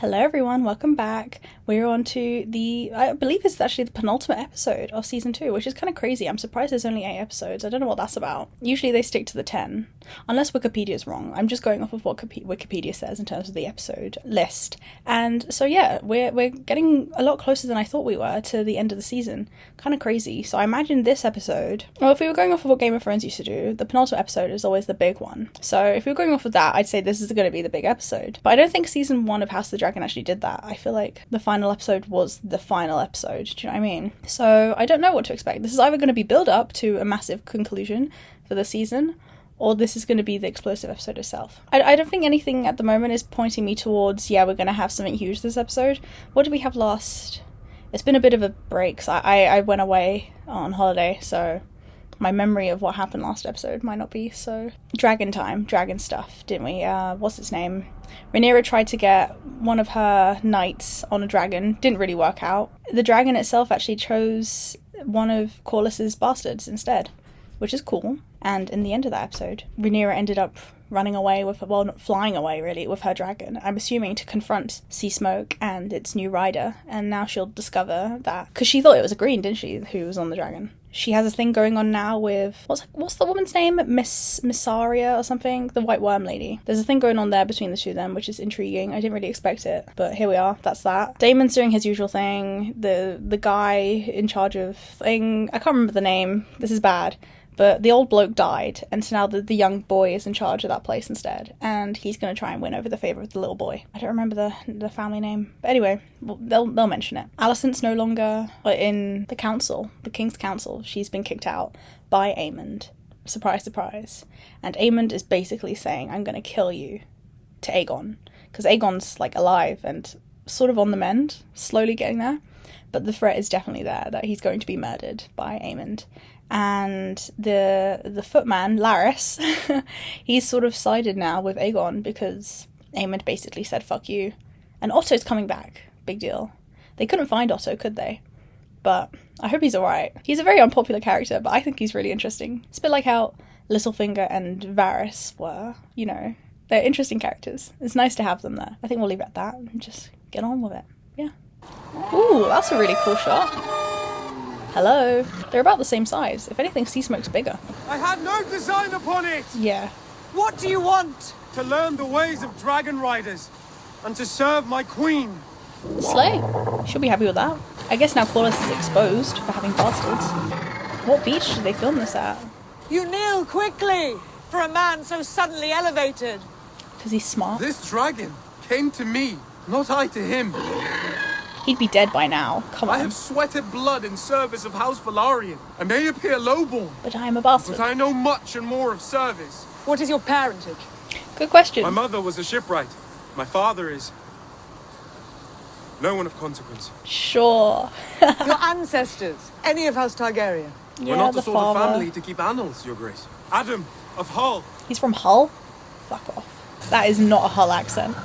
Hello everyone, welcome back. We're on to I believe it's actually the penultimate episode of season 2, which is kind of crazy. I'm surprised there's only 8 episodes. I don't know what that's about. Usually they stick to the 10, unless Wikipedia's wrong. I'm just going off of what Wikipedia says in terms of the episode list. And so yeah, we're getting a lot closer than I thought we were to the end of the season. Kind of crazy. So I imagine this episode, well, if we were going off of what Game of Thrones used to do, the penultimate episode is always the big one. So if we were going off of that, I'd say this is going to be the big episode. But I don't think season 1 of House of the Dragon actually did that. I feel like the final episode was the final episode. Do you know what I mean? So I don't know what to expect. This is either going to be build up to a massive conclusion for the season, or this is going to be the explosive episode itself. I don't think anything at the moment is pointing me towards, yeah, we're going to have something huge this episode. What did we have last? It's been a bit of a break. So I went away on holiday, so my memory of what happened last episode might not be so... Dragon stuff, didn't we? What's its name? Rhaenyra tried to get one of her knights on a dragon. Didn't really work out. The dragon itself actually chose one of Corlys's bastards instead, which is cool. And in the end of that episode, Rhaenyra ended up running away with, well, not flying away really, with her dragon. I'm assuming to confront Sea Smoke and its new rider. And now she'll discover that, because she thought it was a green, didn't she, who was on the dragon. She has a thing going on now with, what's the woman's name? Missaria or something? The White Worm lady. There's a thing going on there between the two of them, which is intriguing. I didn't really expect it, but here we are. That's that. Daemon's doing his usual thing. The guy in charge of thing, I can't remember the name. This is bad. But the old bloke died, and so now the young boy is in charge of that place instead, and he's going to try and win over the favour of the little boy. I don't remember the family name, but anyway, they'll mention it. Alicent's no longer in the council, the King's Council. She's been kicked out by Aemond. Surprise, surprise. And Aemond is basically saying, I'm going to kill you, to Aegon, because Aegon's like alive and sort of on the mend, slowly getting there, but the threat is definitely there that he's going to be murdered by Aemond. And the footman, Larys, he's sort of sided now with Aegon because Aemond basically said, fuck you. And Otto's coming back. Big deal. They couldn't find Otto, could they? But I hope he's alright. He's a very unpopular character, but I think he's really interesting. It's a bit like how Littlefinger and Varys were, you know. They're interesting characters. It's nice to have them there. I think we'll leave it at that and just get on with it. Yeah. Ooh, that's a really cool shot. Hello. They're about the same size. If anything, Sea Smoke's bigger. I had no design upon it! Yeah. What do you want? To learn the ways of dragon riders, and to serve my queen. Slay. She'll be happy with that. I guess now Corlys is exposed for having bastards. What beach did they film this at? You kneel quickly for a man so suddenly elevated. Because he's smart. This dragon came to me, not I to him. He'd be dead by now. Come on. I have sweated blood in service of House Velaryon. I may appear lowborn, But I am a bastard. but I know much and more of service. What is your parentage? Good question. My mother was a shipwright. My father is... no one of consequence. Sure. Your ancestors? Any of House Targaryen? Yeah, We're not the the sort father. of family to keep annals, Your Grace. Adam of Hull. He's from Hull? Fuck off. That is not a Hull accent.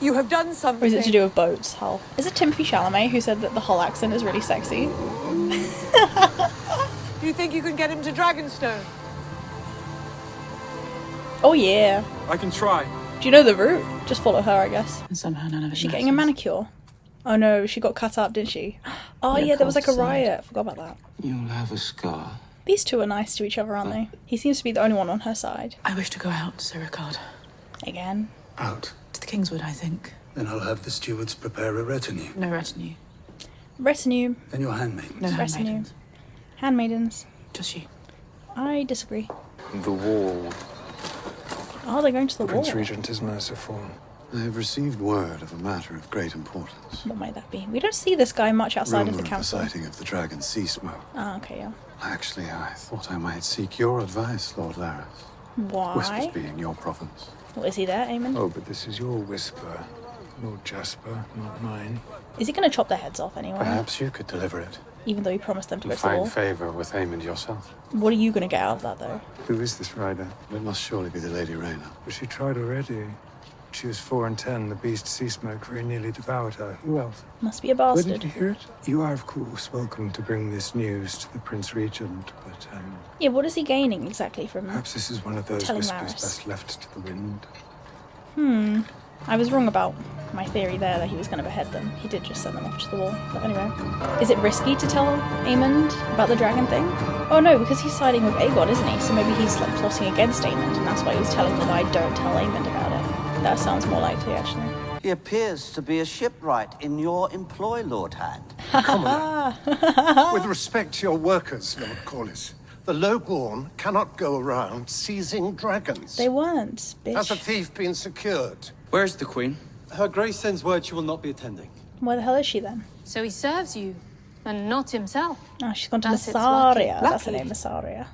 You have done something. Or is it to do with boats, Hull? Is it Timothy Chalamet who said that the Hull accent is really sexy? Do you think you can get him to Dragonstone? Oh yeah. I can try. Do you know the route? Just follow her, I guess. And somehow none of it Is she getting a manicure? Oh no, she got cut up, didn't she? Oh yeah, there was like a riot. Forgot about that. You'll have a scar. These two are nice to each other, aren't they? He seems to be the only one on her side. I wish to go out, Sir Ricard. Again. Out. To the Kingswood, I think. Then I'll have the stewards prepare a retinue. No retinue. Retinue. Then your handmaidens. No Retinue. handmaidens. Handmaidens. Just you. I disagree. The wall. Oh, they're going to the wall. Prince Regent is merciful. I have received word of a matter of great importance. What might that be? We don't see this guy much outside of Rumor the council. sighting of the dragon Sea Smoke. Oh, okay, yeah. Actually, I thought I might seek your advice, Lord Larys. Why? Whispers being your province. What, is he there, Aemond? Oh, but this is your whisper, Lord Jasper, not mine. Is he going to chop their heads off anyway? Perhaps you could deliver it. Even though he promised them to go And to the wall? find favour with Aemond yourself. What are you going to get out of that, though? Who is this rider? It must surely be the Lady Rhaena. But she tried already. She was 4 and 10. The beast Sea Smoke very nearly devoured her. Who else? Must be a Where bastard. did you hear it? You are, of course, welcome to bring this news to the Prince Regent, but, Yeah, what is he gaining exactly from... perhaps this is one of those Telling whispers Varys. best left to the wind. I was wrong about my theory there that he was going to behead them. He did just send them off to the wall. But anyway. Is it risky to tell Aemond about the dragon thing? Oh no, because he's siding with Aegon, isn't he? So maybe he's like plotting against Aemond, and that's why he's telling the guy, don't tell Aemond about it. That sounds more likely, actually. He appears to be a shipwright in your employ, Lord Hand. Come on. With respect to your workers, Lord Corlys, the lowborn cannot go around seizing dragons. They weren't, bitch. Has a thief been secured? Where's the Queen? Her Grace sends word she will not be attending. Where the hell is she then? So he serves you, and not himself. Oh, she's gone to That's its Massaria. lucky. That's her name, Massaria.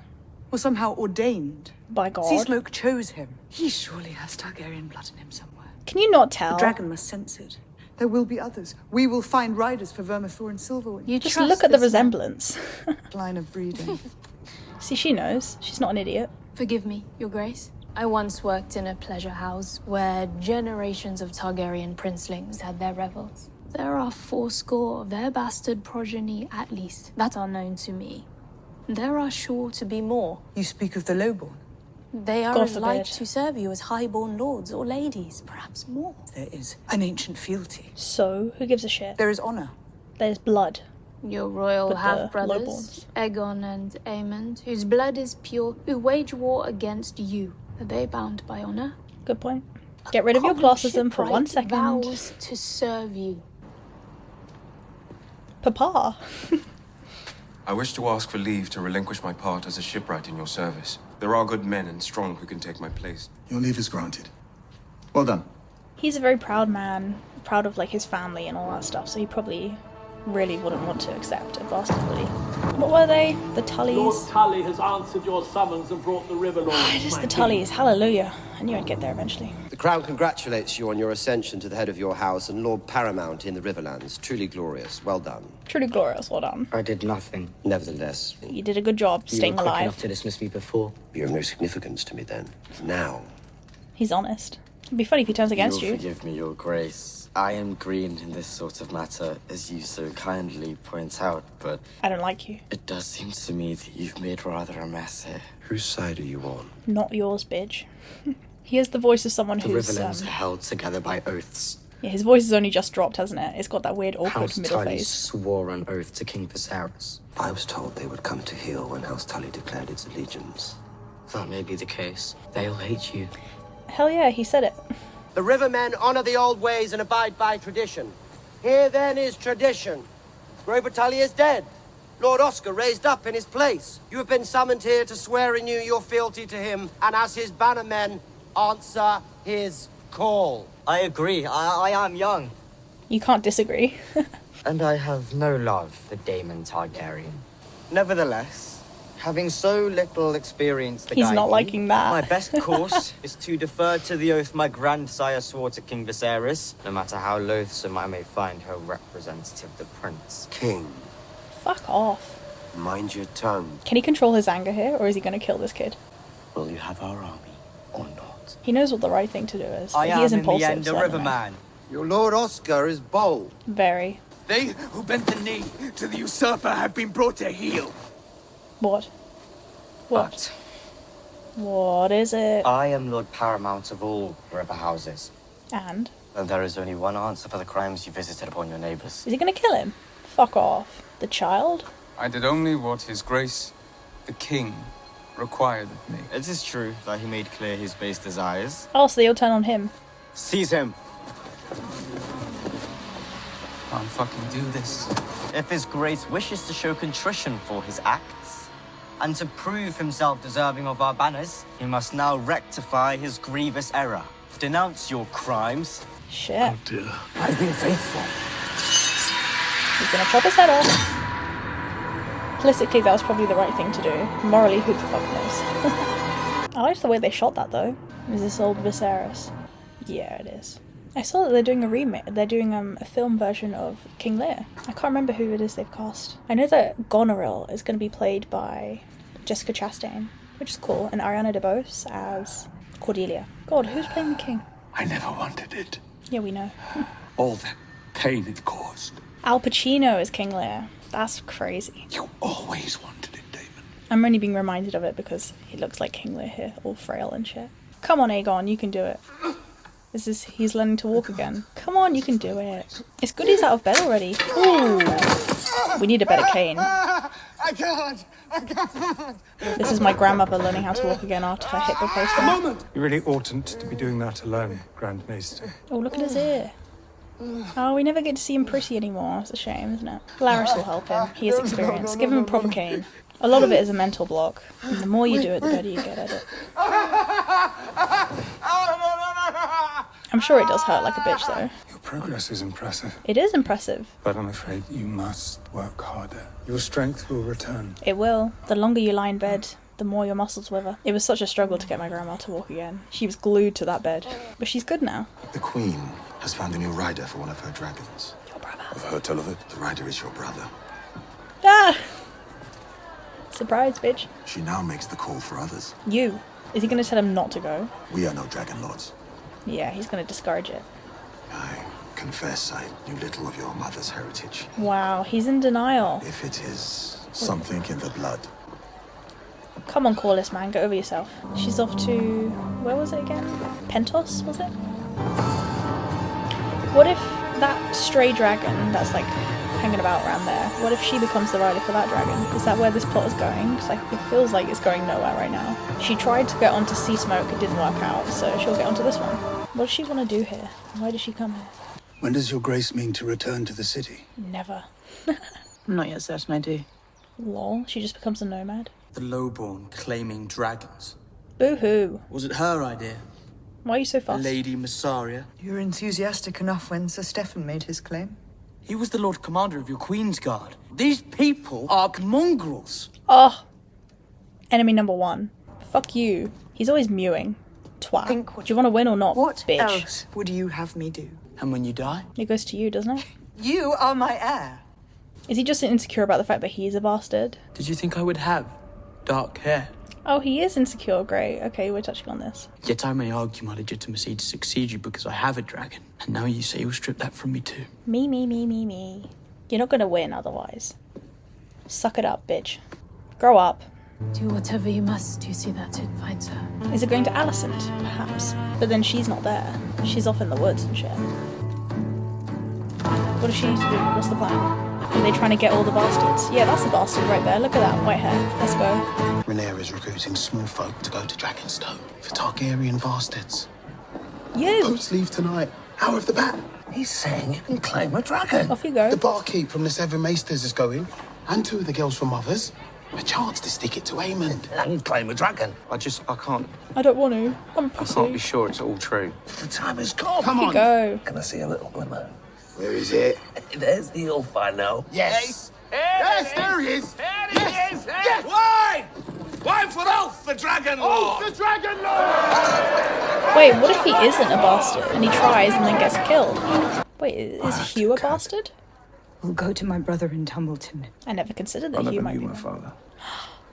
Or somehow ordained. By God. Seasmoke chose him. He surely has Targaryen blood in him somewhere. Can you not tell? The dragon must sense it. There will be others. We will find riders for Vermithor and Silverwing. You Just trust look at the this man? resemblance. Line of breeding. See, she knows. She's not an idiot. Forgive me, Your Grace. I once worked in a pleasure house where generations of Targaryen princelings had their revels. There are 80 of their bastard progeny, at least, that are known to me. There are sure to be more. You speak of the lowborn. They are God as like forbid. to serve you as highborn lords or ladies, perhaps more. There is an ancient fealty. So, who gives a shit? There is honor. There's blood. Your royal But the half-brothers, lowborns. Aegon and Aemond, whose blood is pure, who wage war against you. Are they bound by honor? Good point. Get rid of your Common classism for 1 shipwright second. vows to serve you. Papa. I wish to ask for leave to relinquish my part as a shipwright in your service. There are good men and strong who can take my place. Your leave is granted. Well done. He's a very proud man, proud of like his family and all that stuff, so he probably really wouldn't want to accept a bastard, would he? What were they? The Tullys? Lord Tully has answered your summons and brought the river lord. It is the Tullys, hallelujah. I knew I'd get there eventually. The Crown congratulates you on your ascension to the head of your house and Lord Paramount in the Riverlands. Truly glorious. Well done. Truly glorious, well done. I did nothing. Nevertheless, You did a good job staying You were quick alive. enough to dismiss me before. you're of no significance to me then. Now. He's honest. It'd be funny if he turns against you. Forgive me, Your Grace. I am green in this sort of matter, as you so kindly point out, but I don't like you. it does seem to me that you've made rather a mess here. Whose side are you on? Not yours, bitch. He has the voice of someone The who's... Riverlands are held together by oaths. yeah, his voice has only just dropped, hasn't it? It's got that weird, awkward House middle Tully face. swore an oath to King Viserys. I was told they would come to heel when House Tully declared its allegiance. That may be the case. They'll hate you. Hell yeah, he said it. The Rivermen honor the old ways and abide by tradition. Here then is tradition. Grover Tully is dead. Lord Oscar raised up in his place. You have been summoned here to swear anew your fealty to him, and as his bannermen, answer his call. I agree. I am young. You can't disagree. And I have no love for Daemon Targaryen. Nevertheless, having so little experience to He's guide not me, liking that. my best course is to defer to the oath my grandsire swore to King Viserys, no matter how loathsome I may find her representative, the prince. King, Fuck off. mind your tongue. Can he control his anger here, or is he going to kill this kid? Will you have our army or not? He knows what the right thing to do is. I But am he is in impulsive. the end a so I don't know. riverman. Your Lord Oscar is bold. Very. They who bent the knee to the usurper have been brought to heel. What? What? But What is it? I am Lord Paramount of all river houses, And? and there is only one answer for the crimes you visited upon your neighbours. Is he going to kill him? Fuck off. The child? I did only what His Grace, the King, required of me. It is true that he made clear his base desires. Oh, so you'll turn on him. Seize him. Can't fucking do this. If his grace wishes to show contrition for his acts, and to prove himself deserving of our banners, he must now rectify his grievous error. Denounce your crimes. Shit. Dear. I've been faithful. He's going to chop his head off. Politically, that was probably the right thing to do. Morally, who the fuck knows? I liked the way they shot that, though. Is this old Viserys? Yeah, it is. I saw that they're doing a remake. They're doing a film version of King Lear. I can't remember who it is they've cast. I know that Goneril is going to be played by Jessica Chastain, which is cool, and Ariana DeBose as Cordelia. God, who's playing the king? I never wanted it. Yeah, we know. All that pain it caused. Al Pacino is King Lear. That's crazy. You always wanted it, Damon. I'm only being reminded of it because he looks like King Lear here, all frail and shit. Come on, Aegon, you can do it. He's learning to walk again. Come on, you can do it. It's good he's out of bed already. Ooh. We need a better cane. I can't. This is my grandmother learning how to walk again after her hip replacement. You really oughtn't to be doing that alone, Grand Maester. Oh, look at his ear. Oh, we never get to see him pretty anymore. It's a shame, isn't it? Laris will help him. He has experience. Give him a proper cane. A lot of it is a mental block. And the more you do it, the better you get at it. I'm sure it does hurt like a bitch, though. Your progress is impressive. It is impressive. But I'm afraid you must work harder. Your strength will return. It will. The longer you lie in bed, the more your muscles wither. It was such a struggle to get my grandma to walk again. She was glued to that bed. But she's good now. The Queen has found a new rider for one of her dragons. Your brother. I've heard tell of it. The rider is your brother. Ah! Surprise, bitch. She now makes the call for others. You. Is he going to tell him not to go? We are no dragon lords. Yeah, he's going to discourage it. I confess I knew little of your mother's heritage. Wow, he's in denial. If it is something in the blood. Come on, Corliss, man, get over yourself. She's off to... where was it again? Pentos, was it? What if that stray dragon that's like hanging about around there, what if she becomes the rider for that dragon? Is that where this plot is going? Because it feels like it's going nowhere right now. She tried to get onto Sea Smoke, it didn't work out, so she'll get onto this one. What does she want to do here? Why does she come here? When does your grace mean to return to the city? Never. I'm not yet certain I do. Lol, she just becomes a nomad. The lowborn claiming dragons. Boo-hoo. Was it her idea? Why are you so fast? Lady Massaria? You were enthusiastic enough when Sir Stefan made his claim. He was the Lord Commander of your Queen's Guard. These people are mongrels. Oh. Enemy number one. Fuck you. He's always mewing. Twat. Do you want to win or not, What bitch? else would you have me do? And when you die? It goes to you, doesn't it? You are my heir. Is he just insecure about the fact that he's a bastard? Did you think I would have dark hair? Oh, he is insecure. Great. Okay, we're touching on this. Yet I may argue my legitimacy to succeed you because I have a dragon. And now you say you'll strip that from me too. Me. You're not gonna win otherwise. Suck it up, bitch. Grow up. Do whatever you must to see that it finds her. Is it going to Alicent? Perhaps. But then she's not there. She's off in the woods and shit. What does she need to do? What's the plan? Are they trying to get all the bastards? Yeah, that's a bastard right there. Look at that white hair. Let's go. Rhaenyra is recruiting small folk to go to Dragonstone for Targaryen bastards. You! Boats leave tonight. Hour of the bat. He's saying you can claim a dragon. Off you go. The barkeep from the Seven Maesters is going, and two of the girls from others. A chance to stick it to Aemond. And claim a dragon. I can't. I don't want to. I'm a pussy. I can't be sure it's all true. The time has come. Come on. Go. Can I see a little glimmer? Where is it? There's the elf I know. Yes. Yes, there he is. There he is. Yes. Wine! Wine for Ulf, the Dragon Lord. The Dragon Lord. Wait, what if he isn't a bastard and he tries and then gets killed? Wait, is Hugh a bastard? We'll go to my brother in Tumbleton. I never considered that I Hugh never might knew be my one. father.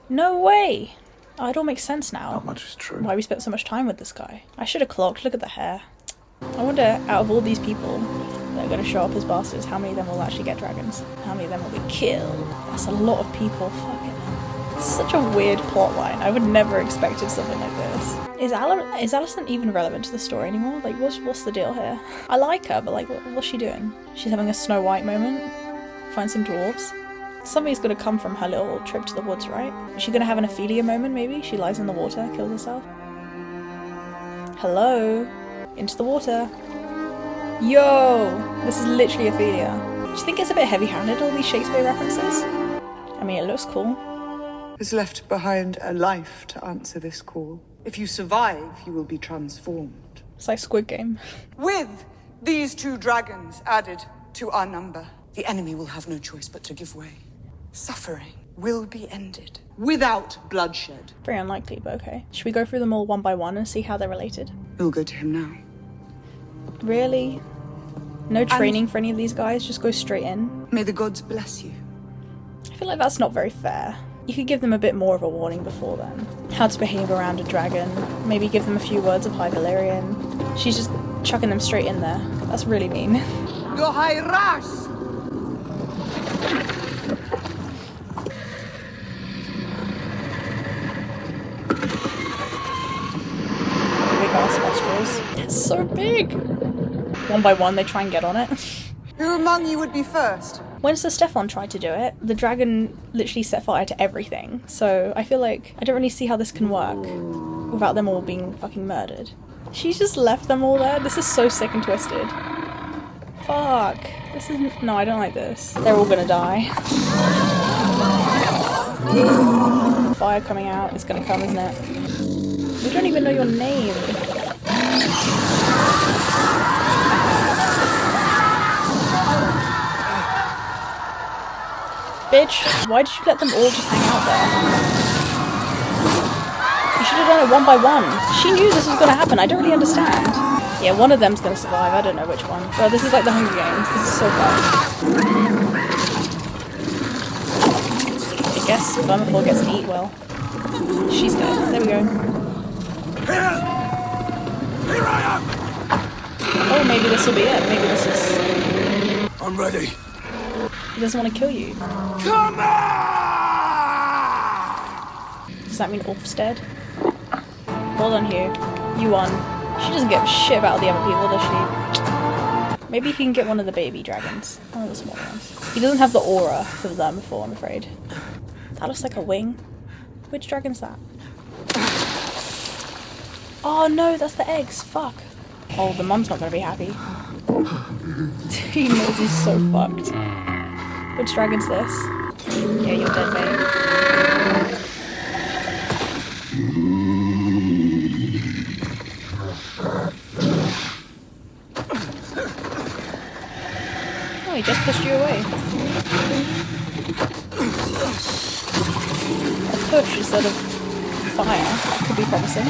No way! Oh, it all makes sense now. Not much is true. Why we spent so much time with this guy. I should have clocked. Look at the hair. I wonder, out of all these people that are going to show up as bastards, how many of them will actually get dragons? How many of them will be killed? That's a lot of people. Fucking hell. It's such a weird plot line. I would never expected something like this. Is Alicent even relevant to the story anymore? Like, what's the deal here? I like her, but like, what's she doing? She's having a Snow White moment. Find some dwarves. Somebody's gonna come from her little trip to the woods, right? Is she gonna have an Ophelia moment, maybe? She lies in the water, kills herself. Hello? Into the water. Yo! This is literally Ophelia. Do you think it's a bit heavy-handed, all these Shakespeare references? I mean, it looks cool. Has left behind a life to answer this call. If you survive, you will be transformed. It's like Squid Game. With these two dragons added to our number, the enemy will have no choice but to give way. Suffering will be ended without bloodshed. Very unlikely, but okay. Should we go through them all one by one and see how they're related? We'll go to him now. Really? No training for any of these guys? Just go straight in? May the gods bless you. I feel like that's not very fair. You could give them a bit more of a warning before then. How to behave around a dragon. Maybe give them a few words of High Valyrian. She's just chucking them straight in there. That's really mean. Your High Rash! Big ass nostrils. It's so big. One by one, they try and get on it. Who among you would be first? When Sir Stefan tried to do it, the dragon literally set fire to everything. So I feel like I don't really see how this can work without them all being fucking murdered. She just left them all there. This is so sick and twisted. Fuck. This is... No, I don't like this. They're all gonna die. Fire coming out. It's gonna come, isn't it? We don't even know your name. Bitch, why did you let them all just hang out there? You should have done it one by one. She knew this was gonna happen. I don't really understand. Yeah, one of them's gonna survive. I don't know which one. Bro, this is like the Hunger Games. This is so fun. I guess Vermithor gets to eat well. She's dead. There we go. Here I am! Oh, maybe this will be it. Maybe this is... I'm ready. He doesn't want to kill you. Come on! Does that mean Ulf's dead? Well done, Hugh. You won. She doesn't give a shit about the other people, does she? Maybe he can get one of the baby dragons. One of the small ones. He doesn't have the aura for them before, I'm afraid. That looks like a wing. Which dragon's that? Oh no, that's the eggs. Fuck. Oh, the mum's not gonna be happy. He knows he's so fucked. Which dragon's this? Yeah, you're dead, babe. Oh, he just pushed you away. A push instead of fire. That could be promising.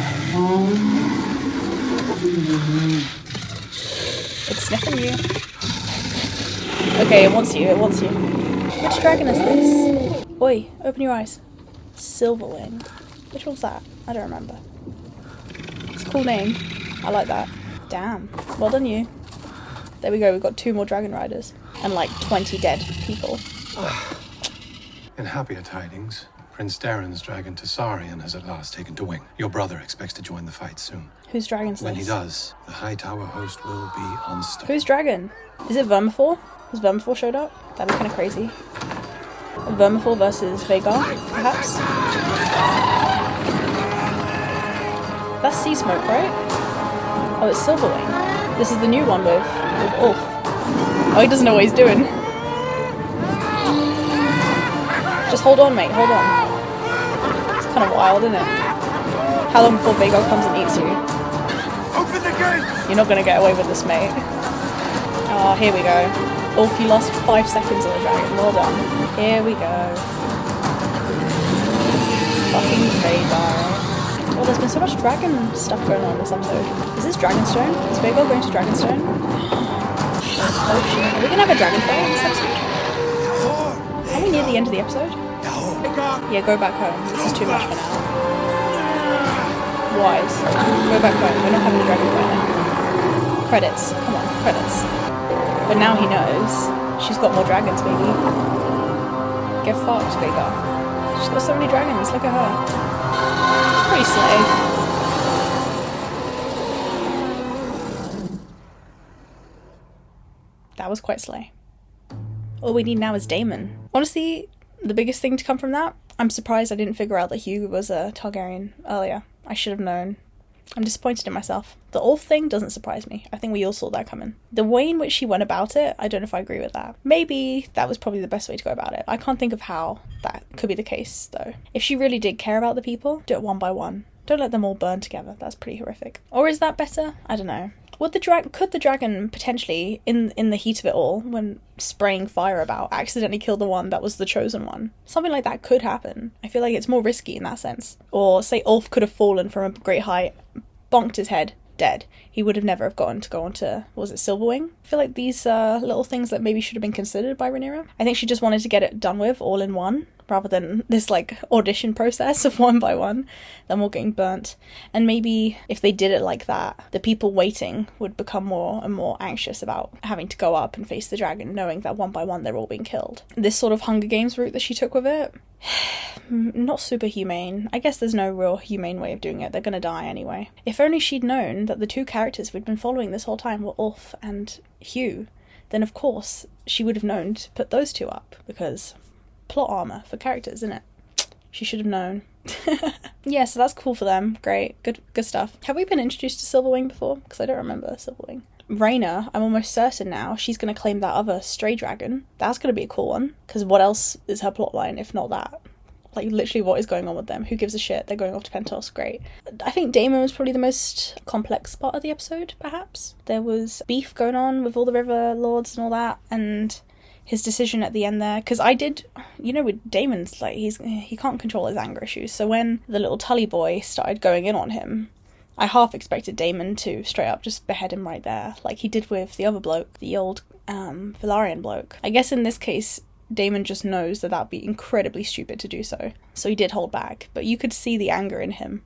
It's sniffing you. Okay, it wants you, it wants you. Which dragon is this? Oi, open your eyes. Silverwing. Which one's that? I don't remember. It's a cool name. I like that. Damn. Well done, you. There we go, we've got 2 more dragon riders. And like 20 dead people. In happier tidings, Prince Darren's dragon Tessarion has at last taken to wing. Your brother expects to join the fight soon. Whose dragon's When this? he does, the High Tower host will be unstoppable. Whose dragon? Is it Vermithor? Has Vermithor showed up? That'd be kind of crazy. Vermithor versus Vhagar, perhaps? That's Sea Smoke, right? Oh, it's Silverwing. This is the new one with Ulf. Oh, he doesn't know what he's doing. Just hold on, mate, hold on. It's kind of wild, isn't it? How long before Vhagar comes and eats you? Open the gate! You're not going to get away with this, mate. Oh, here we go. Ulf, you lost 5 seconds on the dragon. Well done. Here we go. Fucking Vhagar. Oh, there's been so much dragon stuff going on in this episode. Is this Dragonstone? Is Vhagar going to Dragonstone? Oh shit. Are we going to have a dragon fight in this episode? Are we near the end of the episode? Yeah, go back home. This is too much for now. Wise. Go back home. We're not having a dragon fight now. Credits. Come on, credits. But now he knows. She's got more dragons, baby. Get fucked, Vhagar. She's got so many dragons. Look at her. It's pretty slay. That was quite slay. All we need now is Daemon. Honestly, the biggest thing to come from that, I'm surprised I didn't figure out that Hugh was a Targaryen earlier. I should have known. I'm disappointed in myself. The Ulf thing doesn't surprise me. I think we all saw that coming. The way in which she went about it, I don't know if I agree with that. Maybe that was probably the best way to go about it. I can't think of how that could be the case, though. If she really did care about the people, do it one by one. Don't let them all burn together. That's pretty horrific. Or is that better? I don't know. Could the dragon potentially, in the heat of it all, when spraying fire about, accidentally kill the one that was the chosen one? Something like that could happen. I feel like it's more risky in that sense. Or say Ulf could have fallen from a great height, bonked his head, dead. He would have never have gotten to go on to, was it Silverwing? I feel like these little things that maybe should have been considered by Rhaenyra. I think she just wanted to get it done with all in one, rather than this like audition process of one by one, them all getting burnt. And maybe if they did it like that, the people waiting would become more and more anxious about having to go up and face the dragon, knowing that one by one they're all being killed. This sort of Hunger Games route that she took with it, not super humane. I guess there's no real humane way of doing it. They're gonna die anyway. If only she'd known that the two characters we'd been following this whole time were Ulf and Hugh, then of course she would have known to put those two up, because plot armor for characters, isn't it? She should have known. Yeah, so that's cool for them. Great. Good stuff. Have we been introduced to Silverwing before? Because I don't remember Silverwing. Rhaena, I'm almost certain now, she's going to claim that other stray dragon. That's going to be a cool one, because what else is her plotline if not that? Like, literally, what is going on with them? Who gives a shit? They're going off to Pentos. Great. I think Daemon was probably the most complex part of the episode, perhaps. There was beef going on with all the River Lords and all that, and his decision at the end there, because I did, you know, with Daemon's, like, he can't control his anger issues, so when the little Tully boy started going in on him, I half expected Daemon to straight up just behead him right there, like he did with the other bloke, the old Velaryon bloke. I guess in this case, Daemon just knows that that'd be incredibly stupid to do so he did hold back, but you could see the anger in him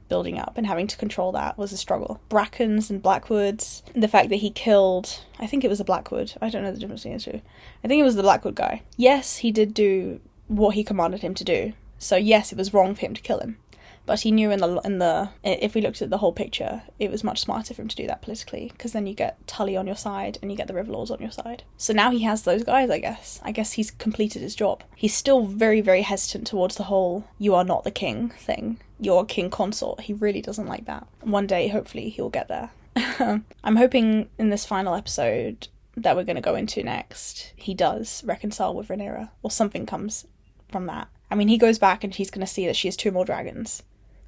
building up, and having to control that was a struggle. Brackens and Blackwoods, the fact that he killed, I think it was a Blackwood, I don't know the difference between the two. I think it was the Blackwood guy. Yes, he did do what he commanded him to do, so yes, it was wrong for him to kill him, but he knew in the if we looked at the whole picture, it was much smarter for him to do that politically, because then you get Tully on your side and you get the River Lords on your side. So now he has those guys, I guess he's completed his job. He's still very, very hesitant towards the whole "you are not the king" thing. You're king consort. He really doesn't like that. One day, hopefully, he'll get there. I'm hoping in this final episode that we're going to go into next, he does reconcile with Rhaenyra, or something comes from that. I mean, he goes back and he's going to see that she has 2 more dragons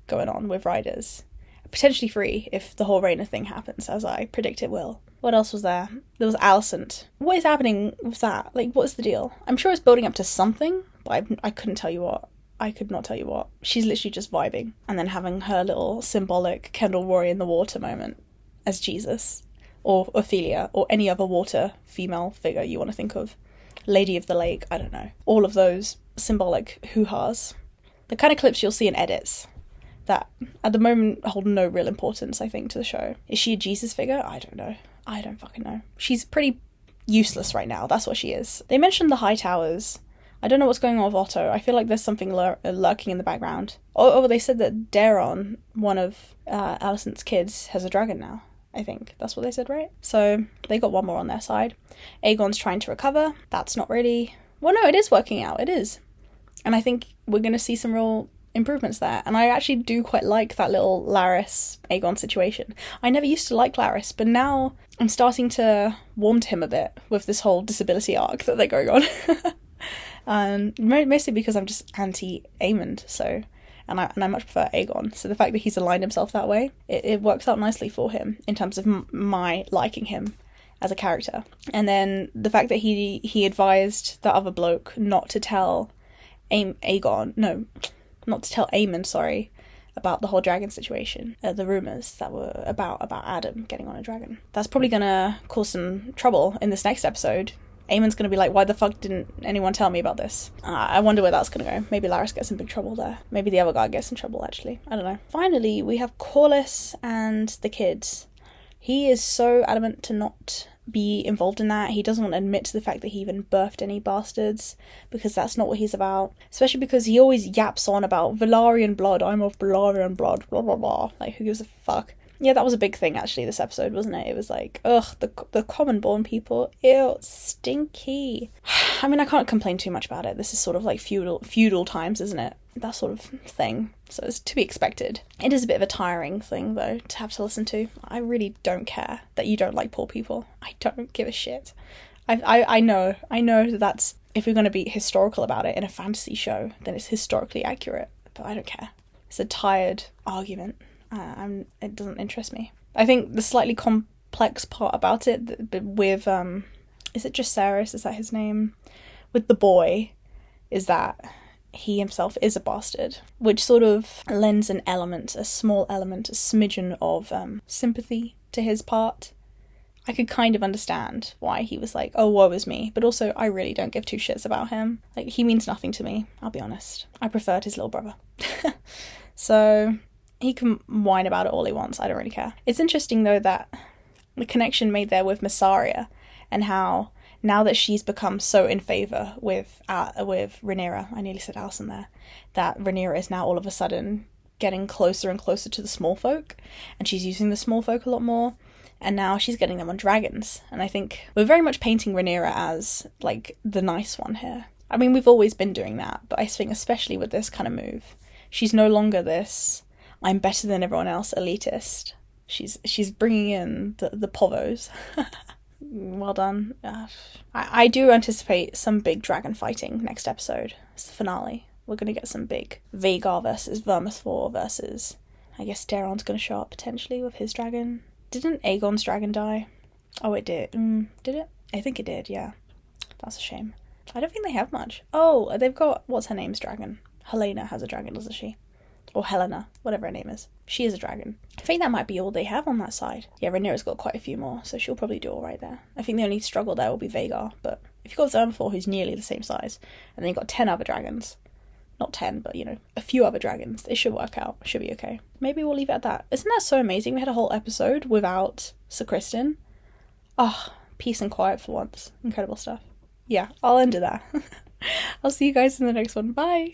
going on with riders. Potentially 3 if the whole Rhaena thing happens, as I predict it will. What else was there? There was Alicent. What is happening with that? Like, what's the deal? I'm sure it's building up to something, but I couldn't tell you what. I could not tell you what. She's literally just vibing, and then having her little symbolic Kendall Roy in the water moment as Jesus, or Ophelia, or any other water female figure you want to think of. Lady of the Lake, I don't know. All of those symbolic hoo-has. The kind of clips you'll see in edits that at the moment hold no real importance, I think, to the show. Is she a Jesus figure? I don't know. I don't fucking know. She's pretty useless right now, that's what she is. They mentioned the High Towers. I don't know what's going on with Otto. I feel like there's something lurking in the background. Oh, they said that Daeron, one of Alicent's kids, has a dragon now. I think that's what they said, right? So they got one more on their side. Aegon's trying to recover. That's not really... Well, no, it is working out. It is. And I think we're going to see some real improvements there. And I actually do quite like that little Larys-Aegon situation. I never used to like Larys, but now I'm starting to warm to him a bit with this whole disability arc that they're going on. Mostly because I'm just anti-Aemond, so... And I much prefer Aegon, so the fact that he's aligned himself that way, it works out nicely for him in terms of my liking him as a character. And then the fact that he advised the other bloke not to tell Aemond, sorry, about the whole dragon situation, the rumours that were about Adam getting on a dragon. That's probably gonna cause some trouble in this next episode. Aemon's going to be like, why the fuck didn't anyone tell me about this? I wonder where that's going to go. Maybe Larys gets in big trouble there. Maybe the other guy gets in trouble, actually. I don't know. Finally, we have Corlys and the kids. He is so adamant to not be involved in that. He doesn't want to admit to the fact that he even birthed any bastards, because that's not what he's about. Especially because he always yaps on about Velaryon blood. I'm of Velaryon blood, blah, blah, blah. Like, who gives a fuck? Yeah, that was a big thing, actually, this episode, wasn't it? It was like, ugh, the common-born people, ew, stinky. I mean, I can't complain too much about it. This is sort of like feudal times, isn't it? That sort of thing. So it's to be expected. It is a bit of a tiring thing, though, to have to listen to. I really don't care that you don't like poor people. I don't give a shit. I know that that's, if we're going to be historical about it in a fantasy show, then it's historically accurate. But I don't care. It's a tired argument. It doesn't interest me. I think the slightly complex part about it with, is it Jacaerys, is that his name? With the boy, is that he himself is a bastard, which sort of lends an element, a small element, a smidgen of sympathy to his part. I could kind of understand why he was like, oh, woe is me, but also I really don't give 2 shits about him. Like, he means nothing to me, I'll be honest. I preferred his little brother. So... he can whine about it all he wants, I don't really care. It's interesting, though, that the connection made there with Mysaria, and how now that she's become so in favour with Rhaenyra, I nearly said Alicent there, that Rhaenyra is now all of a sudden getting closer and closer to the small folk, and she's using the small folk a lot more, and now she's getting them on dragons. And I think we're very much painting Rhaenyra as, like, the nice one here. I mean, we've always been doing that, but I think especially with this kind of move, she's no longer this I'm better than everyone else elitist. She's bringing in the povos. Well done. I do anticipate some big dragon fighting next episode. It's the finale. We're going to get some big Vhagar versus Vermithor versus, I guess Daeron's going to show up potentially with his dragon. Didn't Aegon's dragon die? Oh, it did. Did it? I think it did, yeah. That's a shame. I don't think they have much. Oh, they've got, what's her name's dragon? Helena has a dragon, doesn't she? Or Helena, whatever her name is. She is a dragon. I think that might be all they have on that side. Yeah, Rhaenyra's got quite a few more, so she'll probably do all right there. I think the only struggle there will be Vhagar, but if you've got Vermithor, who's nearly the same size, and then you've got 10 other dragons, not 10, but, you know, a few other dragons, it should work out. Should be okay. Maybe we'll leave it at that. Isn't that so amazing? We had a whole episode without Sir Criston. Ah, peace and quiet for once. Incredible stuff. Yeah, I'll end it there. I'll see you guys in the next one. Bye!